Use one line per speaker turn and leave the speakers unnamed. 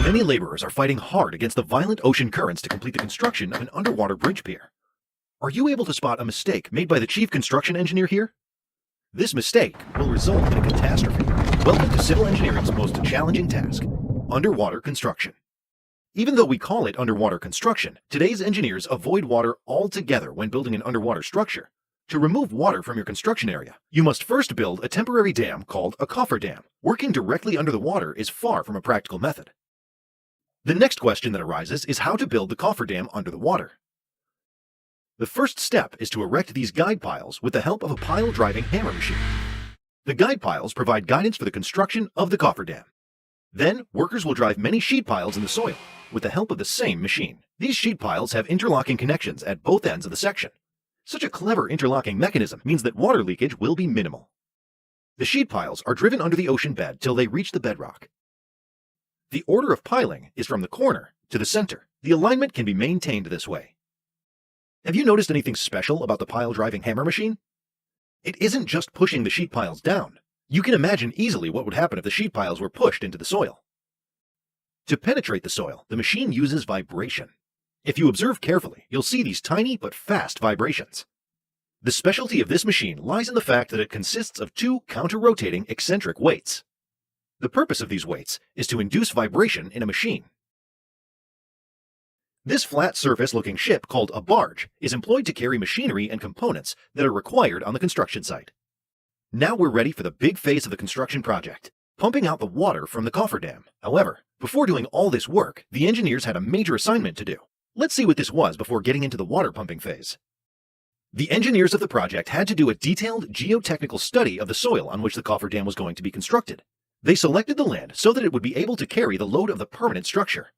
Many laborers are fighting hard against the violent ocean currents to complete the construction of an underwater bridge pier. Are you able to spot a mistake made by the chief construction engineer here? This mistake will result in a catastrophe. Welcome to civil engineering's most challenging task, underwater construction. Even though we call it underwater construction, today's engineers avoid water altogether when building an underwater structure. To remove water from your construction area, you must first build a temporary dam called a cofferdam. Working directly under the water is far from a practical method. The next question that arises is how to build the cofferdam under the water. The first step is to erect these guide piles with the help of a pile-driving hammer machine. The guide piles provide guidance for the construction of the cofferdam. Then, workers will drive many sheet piles in the soil with the help of the same machine. These sheet piles have interlocking connections at both ends of the section. Such a clever interlocking mechanism means that water leakage will be minimal. The sheet piles are driven under the ocean bed till they reach the bedrock. The order of piling is from the corner to the center. The alignment can be maintained this way. Have you noticed anything special about the pile-driving hammer machine? It isn't just pushing the sheet piles down. You can imagine easily what would happen if the sheet piles were pushed into the soil. To penetrate the soil, the machine uses vibration. If you observe carefully, you'll see these tiny but fast vibrations. The specialty of this machine lies in the fact that it consists of two counter-rotating eccentric weights. The purpose of these weights is to induce vibration in a machine. This flat surface-looking ship called a barge is employed to carry machinery and components that are required on the construction site. Now we're ready for the big phase of the construction project, pumping out the water from the cofferdam. However, before doing all this work, the engineers had a major assignment to do. Let's see what this was before getting into the water pumping phase. The engineers of the project had to do a detailed geotechnical study of the soil on which the cofferdam was going to be constructed. They selected the land so that it would be able to carry the load of the permanent structure.